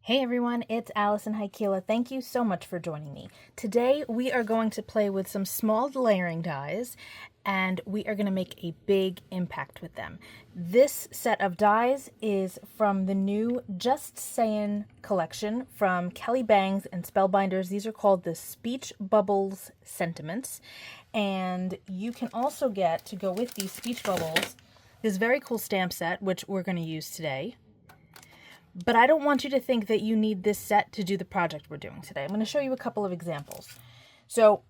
Hey everyone, it's Alison Heikkila. Thank you so much for joining me. Today we are going to play with some small layering dies and we are going to make a big impact with them. This set of dies is from the new Just Sayin Collection from Kelly Bangs and Spellbinders. These are called the Speech Bubbles Sentiments. And you can also get, to go with these speech bubbles, this very cool stamp set, which we're going to use today. But I don't want you to think that you need this set to do the project we're doing today. I'm going to show you a couple of examples. So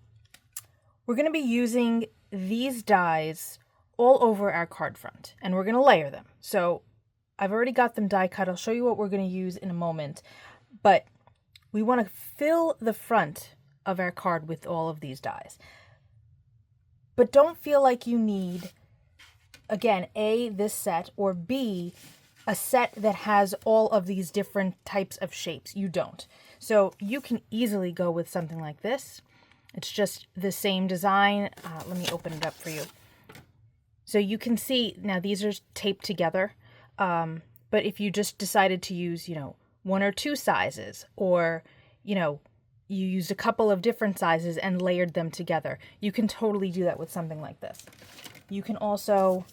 we're going to be using these dies all over our card front, and we're going to layer them. So I've already got them die cut. I'll show you what we're going to use in a moment. But we want to fill the front of our card with all of these dies. But don't feel like you need, again, A, this set, or B, a set that has all of these different types of shapes. You don't. So you can easily go with something like this. It's just the same design. Let me open it up for you. So you can see, now these are taped together. But if you just decided to use, one or two sizes, or, you used a couple of different sizes and layered them together, you can totally do that with something like this. You can also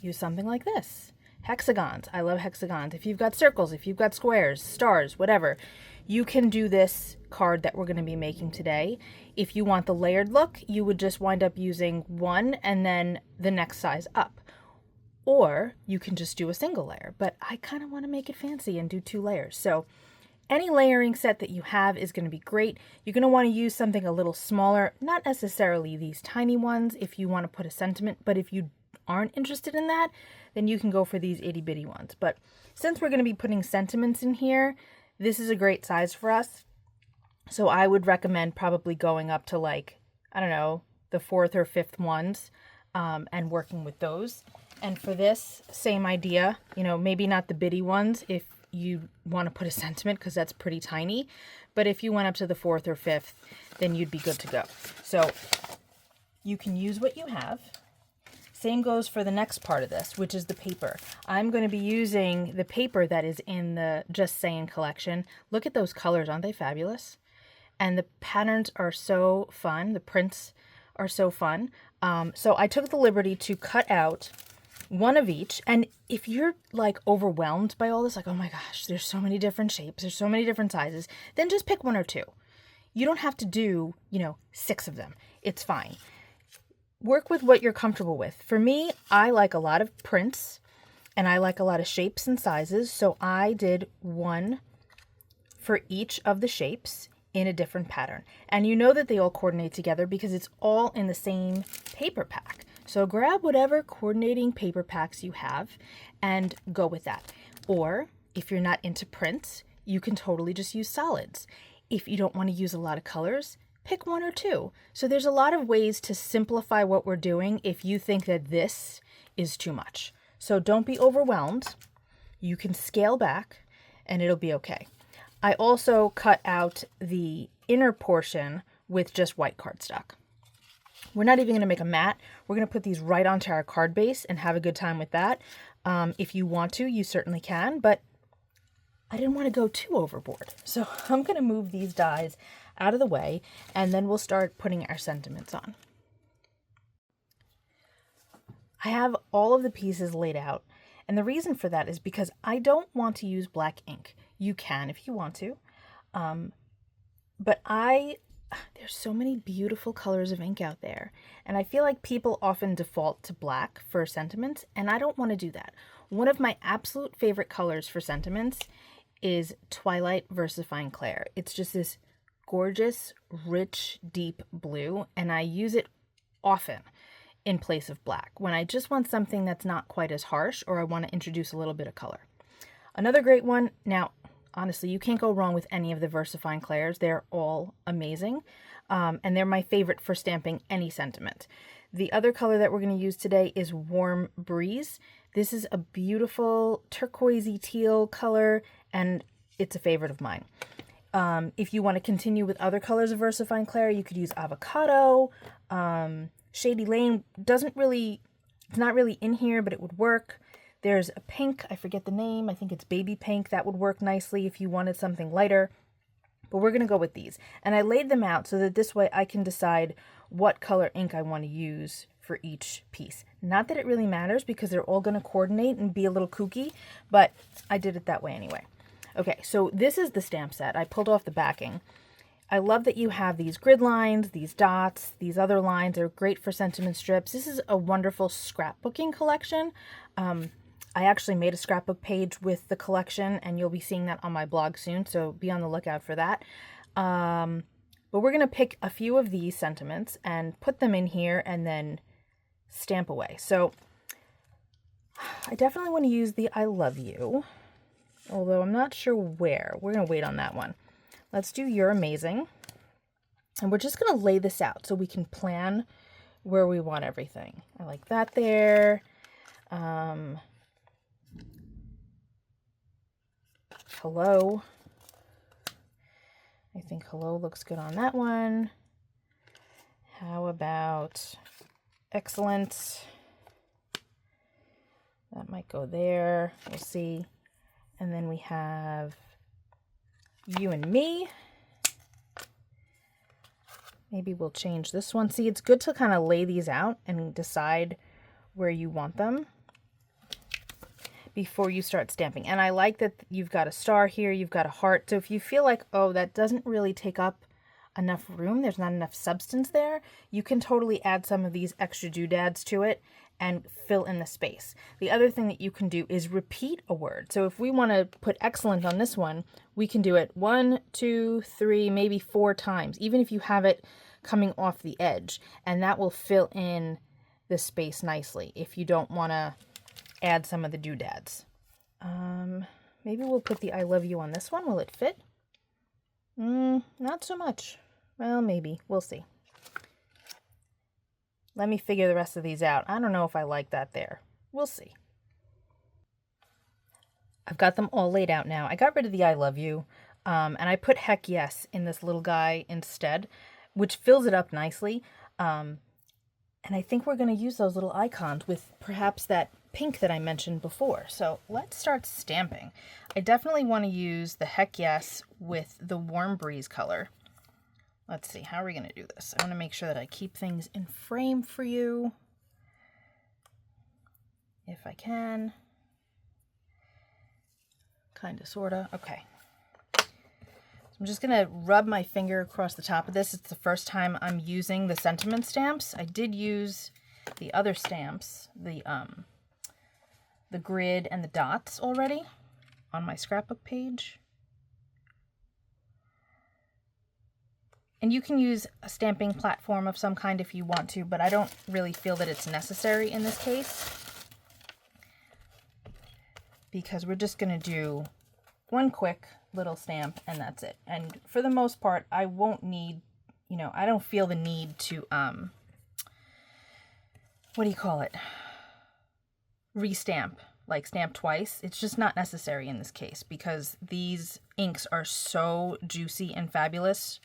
use something like this. Hexagons. I love hexagons. If you've got circles, if you've got squares, stars, whatever, you can do this card that we're going to be making today. If you want the layered look, you would just wind up using one and then the next size up. Or you can just do a single layer, but I kind of want to make it fancy and do 2 layers. So any layering set that you have is going to be great. You're going to want to use something a little smaller, not necessarily these tiny ones if you want to put a sentiment, but if you aren't interested in that, then you can go for these itty bitty ones. But since we're going to be putting sentiments in here, this is a great size for us. So I would recommend probably going up to, like, I don't know, the 4th or 5th ones, and working with those. And for this, same idea, maybe not the bitty ones if you want to put a sentiment, because that's pretty tiny. But if you went up to the 4th or 5th, then you'd be good to go. So you can use what you have. Same goes for the next part of this, which is the paper. I'm going to be using the paper that is in the Just Sayin Collection. Look at those colors. Aren't they fabulous? And the patterns are so fun. The prints are so fun. So I took the liberty to cut out one of each. And if you're like overwhelmed by all this, like, oh my gosh, there's so many different shapes, there's so many different sizes, then just pick 1 or 2. You don't have to do, 6 of them. It's fine. Work with what you're comfortable with. For me, I like a lot of prints and I like a lot of shapes and sizes. So I did 1 for each of the shapes in a different pattern. And you know that they all coordinate together because it's all in the same paper pack. So grab whatever coordinating paper packs you have and go with that. Or if you're not into prints, you can totally just use solids. If you don't want to use a lot of colors, pick 1 or 2. So there's a lot of ways to simplify what we're doing if you think that this is too much. So don't be overwhelmed. You can scale back and it'll be okay. I also cut out the inner portion with just white cardstock. We're not even going to make a mat. We're going to put these right onto our card base and have a good time with that. If you want to, you certainly can, but I didn't want to go too overboard. So I'm going to move these dies out of the way, and then we'll start putting our sentiments on. I have all of the pieces laid out, and the reason for that is because I don't want to use black ink. You can if you want to, but there's so many beautiful colors of ink out there, and I feel like people often default to black for sentiments, and I don't want to do that. One of my absolute favorite colors for sentiments is Twilight VersaFine Clair. It's just this gorgeous, rich, deep blue, and I use it often in place of black when I just want something that's not quite as harsh or I want to introduce a little bit of color. Another great one, now honestly, you can't go wrong with any of the VersaFine Clairs. They're all amazing, and they're my favorite for stamping any sentiment. The other color that we're going to use today is Warm Breeze. This is a beautiful turquoisey teal color, and it's a favorite of mine. If you want to continue with other colors of VersaFine Clair, you could use Avocado. Shady Lane it's not really in here, but it would work. There's a pink, I forget the name, I think it's baby pink. That would work nicely if you wanted something lighter. But we're going to go with these. And I laid them out so that this way I can decide what color ink I want to use for each piece. Not that it really matters because they're all going to coordinate and be a little kooky, but I did it that way anyway. Okay, so this is the stamp set. I pulled off the backing. I love that you have these grid lines, these dots, these other lines. They're great for sentiment strips. This is a wonderful scrapbooking collection. I actually made a scrapbook page with the collection, and you'll be seeing that on my blog soon, so be on the lookout for that. But we're going to pick a few of these sentiments and put them in here and then stamp away. So I definitely want to use the I love you, although I'm not sure where. We're going to wait on that one. Let's do You're Amazing. And we're just going to lay this out so we can plan where we want everything. I like that there. Hello. I think hello looks good on that one. How about excellent? That might go there. We'll see. And then we have you and me. Maybe we'll change this one. See, it's good to kind of lay these out and decide where you want them before you start stamping. And I like that you've got a star here, you've got a heart. So if you feel like, oh, that doesn't really take up enough room, there's not enough substance there, you can totally add some of these extra doodads to it and fill in the space. The other thing that you can do is repeat a word. So if we want to put excellent on this one, we can do it 1, 2, 3, maybe 4 times, even if you have it coming off the edge, and that will fill in the space nicely if you don't want to add some of the doodads. Maybe we'll put the I love you on this one. Will it fit? Not so much. Well, maybe. We'll see. Let me figure the rest of these out. I don't know if I like that there. We'll see. I've got them all laid out now. I got rid of the I love you, and I put heck yes in this little guy instead, which fills it up nicely. And I think we're going to use those little icons with perhaps that pink that I mentioned before. So let's start stamping. I definitely want to use the heck yes with the warm breeze color. Let's see, how are we going to do this? I want to make sure that I keep things in frame for you, if I can. Kind of, sort of. Okay. So I'm just going to rub my finger across the top of this. It's the first time I'm using the sentiment stamps. I did use the other stamps, the grid and the dots already on my scrapbook page. And you can use a stamping platform of some kind if you want to, but I don't really feel that it's necessary in this case, because we're just going to do one quick little stamp and that's it. And for the most part, I won't need, I don't feel the need to, what do you call it? Restamp, like stamp twice. It's just not necessary in this case because these inks are so juicy and fabulous.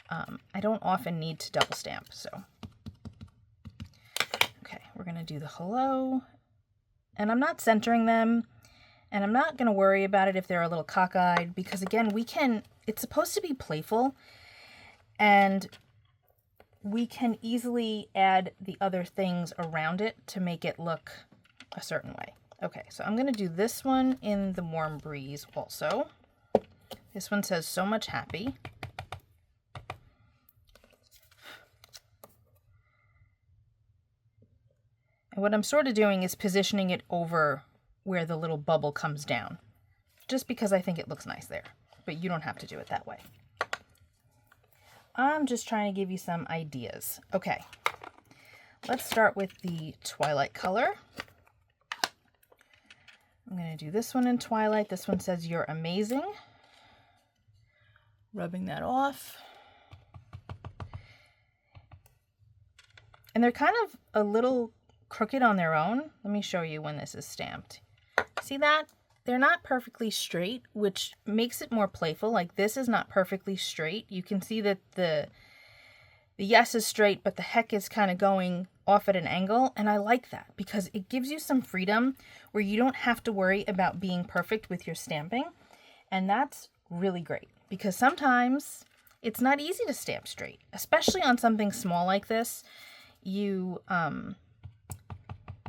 I don't often need to double stamp, so. Okay, we're going to do the hello. And I'm not centering them, and I'm not going to worry about it if they're a little cockeyed, because again, it's supposed to be playful, and we can easily add the other things around it to make it look a certain way. Okay, so I'm going to do this one in the warm breeze also. This one says so much happy. And what I'm sort of doing is positioning it over where the little bubble comes down, just because I think it looks nice there, but you don't have to do it that way. I'm just trying to give you some ideas. Okay, let's start with the Twilight color. I'm going to do this one in Twilight. This one says you're amazing. Rubbing that off. And they're kind of a little crooked on their own. Let me show you when this is stamped. See that? They're not perfectly straight, which makes it more playful. Like this is not perfectly straight. You can see that the yes is straight, but the heck is kind of going off at an angle. And I like that because it gives you some freedom where you don't have to worry about being perfect with your stamping. And that's really great because sometimes it's not easy to stamp straight, especially on something small like this. You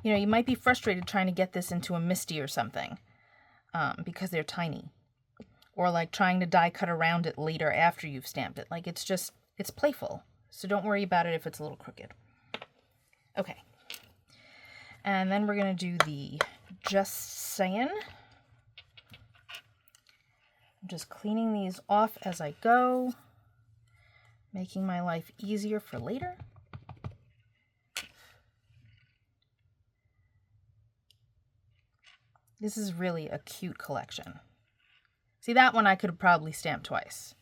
you might be frustrated trying to get this into a MISTI or something because they're tiny. Or like trying to die cut around it later after you've stamped it. Like it's playful. So don't worry about it if it's a little crooked. Okay. And then we're going to do the Just Sayin. I'm just cleaning these off as I go, making my life easier for later. This is really a cute collection. See, that one I could probably stamp twice.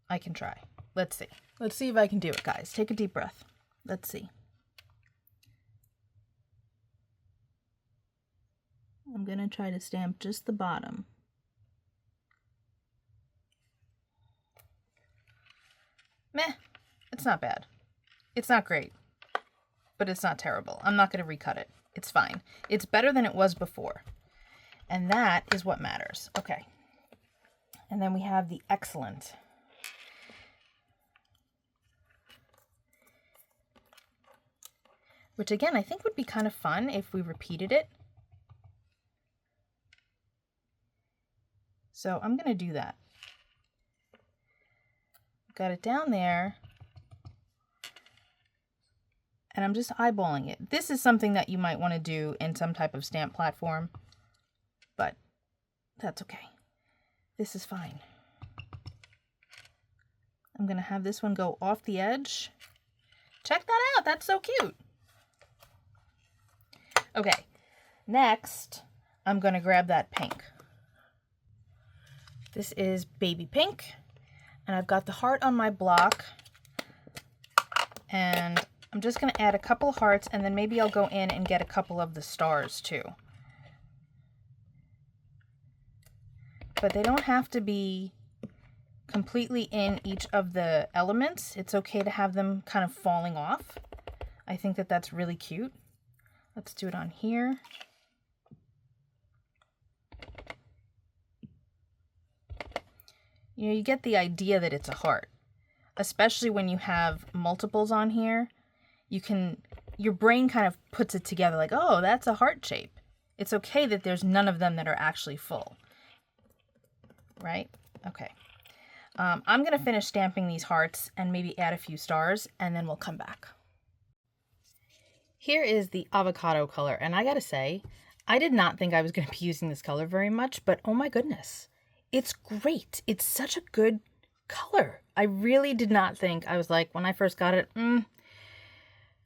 I can try. Let's see. Let's see if I can do it, guys. Take a deep breath. Let's see. I'm going to try to stamp just the bottom. Meh. It's not bad. It's not great. But it's not terrible. I'm not going to recut it. It's fine. It's better than it was before. And that is what matters. Okay. And then we have the Excellent. Which again, I think would be kind of fun if we repeated it. So I'm going to do that. Got it down there. And I'm just eyeballing it. This is something that you might want to do in some type of stamp platform. But that's okay. This is fine. I'm going to have this one go off the edge. Check that out. That's so cute. Okay. Next, I'm going to grab that pink. This is baby pink. And I've got the heart on my block. And I'm just going to add a couple of hearts, and then maybe I'll go in and get a couple of the stars too. But they don't have to be completely in each of the elements. It's okay to have them kind of falling off. I think that that's really cute. Let's do it on here. You get the idea that it's a heart, especially when you have multiples on here. Your brain kind of puts it together like, oh, that's a heart shape. It's okay that there's none of them that are actually full. Right? Okay. I'm going to finish stamping these hearts and maybe add a few stars, and then we'll come back. Here is the avocado color, and I gotta say, I did not think I was going to be using this color very much, but oh my goodness, it's great. It's such a good color. I really did not think, I was like, when I first got it,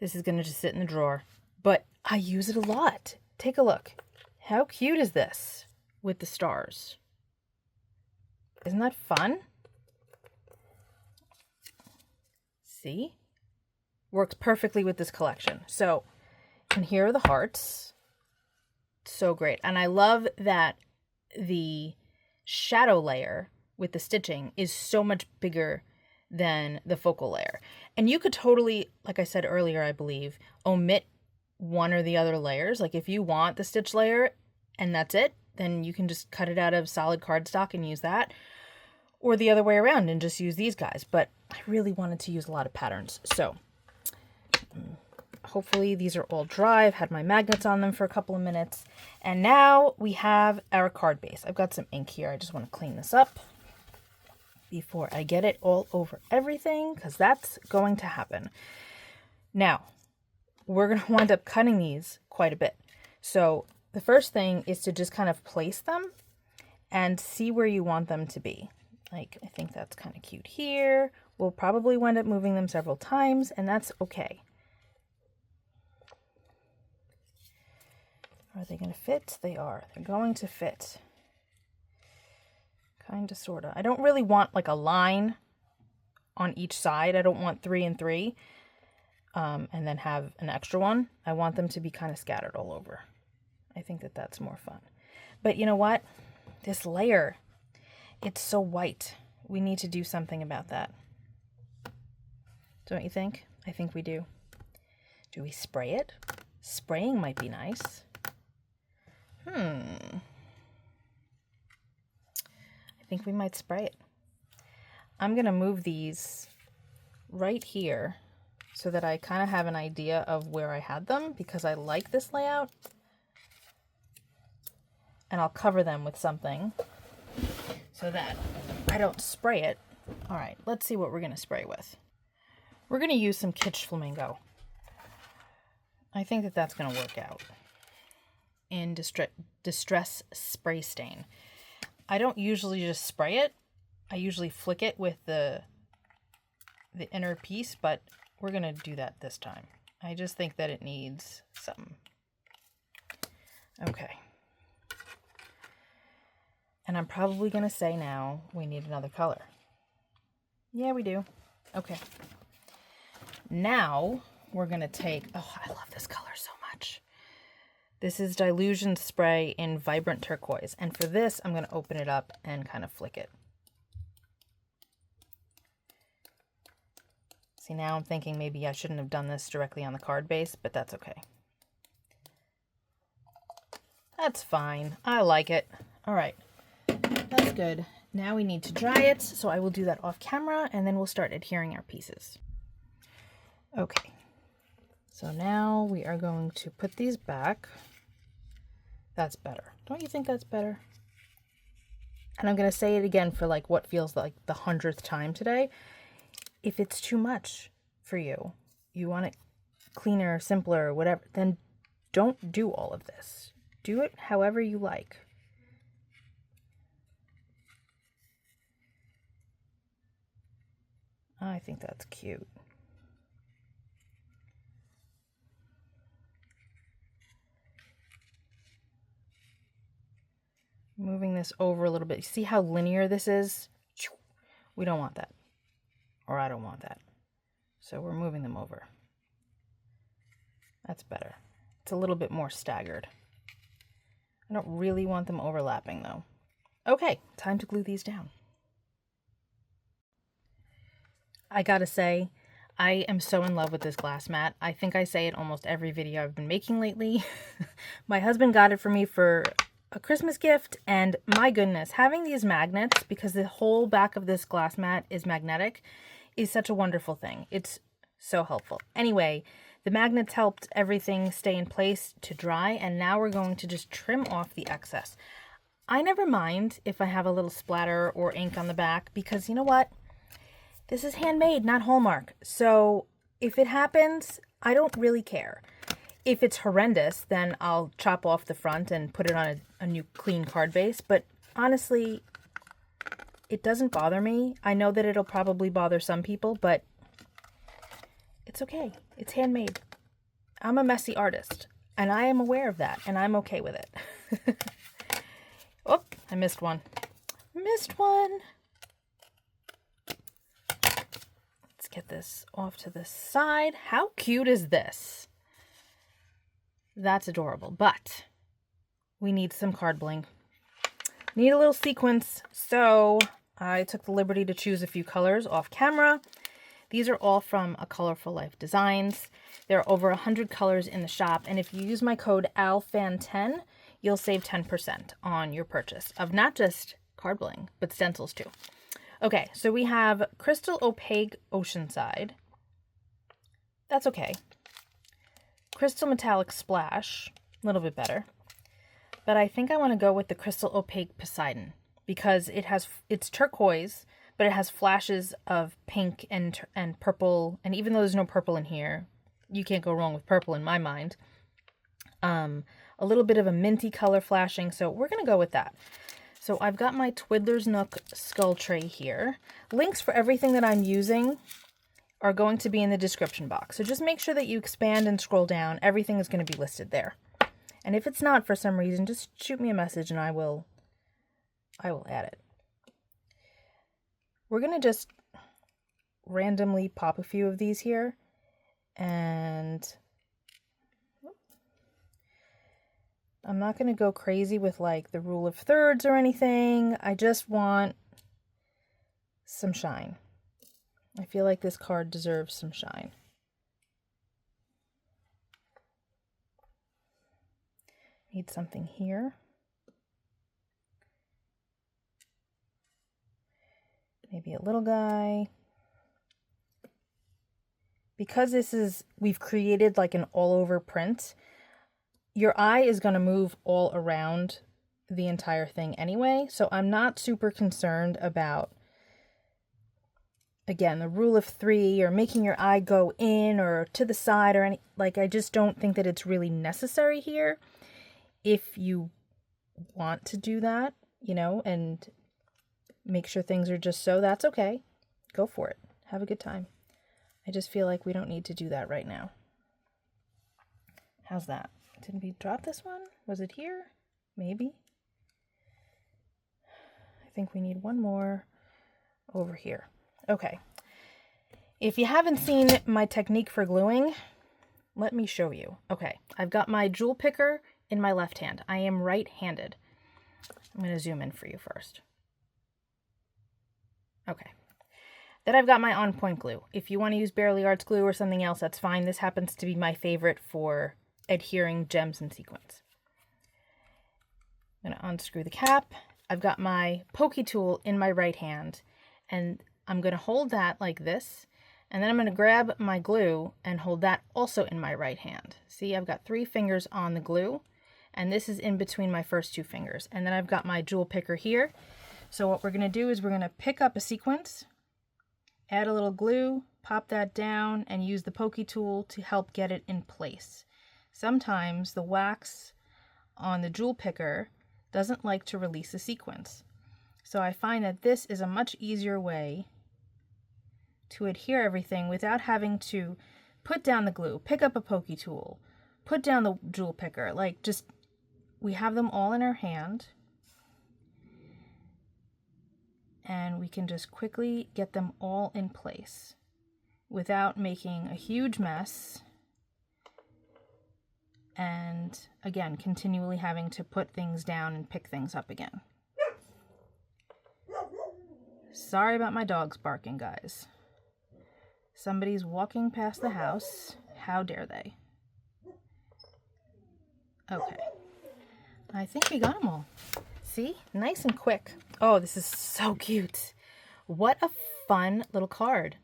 this is going to just sit in the drawer, but I use it a lot. Take a look. How cute is this with the stars? Isn't that fun? See? Works perfectly with this collection. So, and here are the hearts. So great. And I love that the shadow layer with the stitching is so much bigger than the focal layer. And you could totally, like I said earlier, I believe, omit one or the other layers. Like if you want the stitch layer and that's it, then you can just cut it out of solid cardstock and use that. Or the other way around and just use these guys. But I really wanted to use a lot of patterns. So hopefully these are all dry. I've had my magnets on them for a couple of minutes. And now we have our card base. I've got some ink here. I just want to clean this up before I get it all over everything, because that's going to happen. Now, we're going to wind up cutting these quite a bit. So the first thing is to just kind of place them and see where you want them to be. Like, I think that's kind of cute here. We'll probably wind up moving them several times, and that's okay. Are they going to fit? They are. They're going to fit. Kind of, sort of. I don't really want like a line on each side. I don't want 3 and 3 and then have an extra one. I want them to be kind of scattered all over. I think that that's more fun. But you know what? This layer, it's so white. We need to do something about that. Don't you think? I think we do. Do we spray it? Spraying might be nice. I think we might spray it. I'm going to move these right here so that I kind of have an idea of where I had them, because I like this layout. And I'll cover them with something so that I don't spray it. All right, let's see what we're going to spray with. We're going to use some Kitsch Flamingo. I think that that's going to work out in Distress Spray Stain. I don't usually just spray it. I usually flick it with the inner piece, but we're going to do that this time. I just think that it needs some. Okay. And I'm probably going to say now we need another color. Yeah, we do. Okay. Now we're going to take, oh, I love this color so much. This is Dylusions spray in Vibrant Turquoise. And for this, I'm going to open it up and kind of flick it. See, now I'm thinking maybe I shouldn't have done this directly on the card base, but that's okay. That's fine. I like it. All right. That's good. Now we need to dry it, so I will do that off camera, and then we'll start adhering our pieces. Okay. So now we are going to put these back. That's better. Don't you think that's better? And I'm going to say it again for like what feels like the 100th time today. If it's too much for you, you want it cleaner, simpler, whatever, then don't do all of this. Do it however you like. I think that's cute. Moving this over a little bit. See how linear this is? We don't want that. Or I don't want that. So we're moving them over. That's better. It's a little bit more staggered. I don't really want them overlapping though. Okay, time to glue these down. I gotta say, I am so in love with this glass mat. I think I say it almost every video I've been making lately. My husband got it for me for a Christmas gift, and my goodness, having these magnets, because the whole back of this glass mat is magnetic, is such a wonderful thing. It's so helpful. Anyway, the magnets helped everything stay in place to dry, and now we're going to just trim off the excess. I never mind if I have a little splatter or ink on the back, because you know what? This is handmade, not Hallmark. So if it happens, I don't really care. If it's horrendous, then I'll chop off the front and put it on a new clean card base. But honestly, it doesn't bother me. I know that it'll probably bother some people, but it's okay. It's handmade. I'm a messy artist, and I am aware of that, and I'm okay with it. Oh, I missed one. Missed one. Let's get this off to the side. How cute is this? That's adorable, but we need some card bling. Need a little sequence, so I took the liberty to choose a few colors off camera. These are all from A Colorful Life Designs. There are over 100 colors in the shop, and if you use my code ALFAN10, you'll save 10% on your purchase of not just card bling, but stencils too. Okay, so we have Crystal Opaque Oceanside. That's okay. Crystal Metallic Splash, a little bit better. But I think I want to go with the Crystal Opaque Poseidon because it's turquoise, but it has flashes of pink and purple. And even though there's no purple in here, you can't go wrong with purple in my mind. A little bit of a minty color flashing, so we're going to go with that. So I've got my Twiddler's Nook skull tray here. Links for everything that I'm using are going to be in the description box. So just make sure that you expand and scroll down. Everything is going to be listed there. And if it's not for some reason, just shoot me a message and I will add it. We're going to just randomly pop a few of these here. And I'm not going to go crazy with like the rule of thirds or anything. I just want some shine. I feel like this card deserves some shine. Need something here. Maybe a little guy. Because we've created like an all over print, your eye is going to move all around the entire thing anyway. So I'm not super concerned about, again, the rule of 3 or making your eye go in or to the side or any, like, I just don't think that it's really necessary here. If you want to do that, you know, and make sure things are just so, that's okay. Go for it. Have a good time. I just feel like we don't need to do that right now. How's that? Didn't we drop this one? Was it here? Maybe. I think we need one more over here. Okay. If you haven't seen my technique for gluing, let me show you. Okay, I've got my jewel picker in my left hand. I am right-handed. I'm going to zoom in for you first. Okay. Then I've got my on point glue. If you want to use Barely Arts glue or something else, that's fine. This happens to be my favorite for adhering gems and sequins. I'm going to unscrew the cap. I've got my pokey tool in my right hand, and I'm going to hold that like this, and then I'm going to grab my glue and hold that also in my right hand. See, I've got 3 fingers on the glue, and this is in between my first 2 fingers. And then I've got my jewel picker here. So what we're going to do is we're going to pick up a sequence, add a little glue, pop that down, and use the pokey tool to help get it in place. Sometimes the wax on the jewel picker doesn't like to release a sequence. So I find that this is a much easier way to adhere everything without having to put down the glue, pick up a pokey tool, put down the jewel picker. Like, just, we have them all in our hand, and we can just quickly get them all in place without making a huge mess, and again, continually having to put things down and pick things up again. Sorry about my dogs barking, guys. Somebody's walking past the house. How dare they? Okay. I think we got them all. See? Nice and quick. Oh, this is so cute. What a fun little card.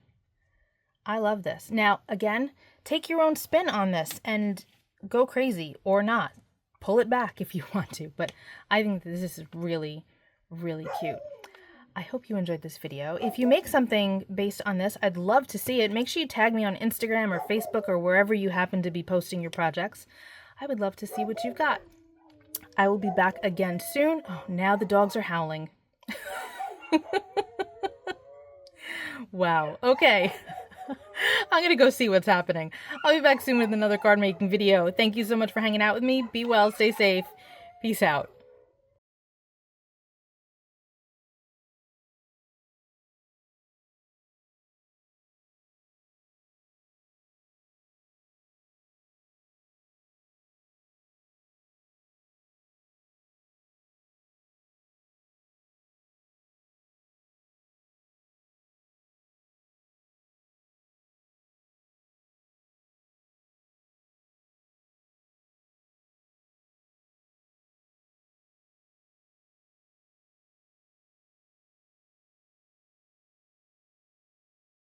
I love this. Now, again, take your own spin on this and go crazy or not. Pull it back if you want to, but I think this is really, really cute. I hope you enjoyed this video. If you make something based on this, I'd love to see it. Make sure you tag me on Instagram or Facebook or wherever you happen to be posting your projects. I would love to see what you've got. I will be back again soon. Oh, now the dogs are howling. Wow. Okay. I'm going to go see what's happening. I'll be back soon with another card making video. Thank you so much for hanging out with me. Be well, stay safe. Peace out.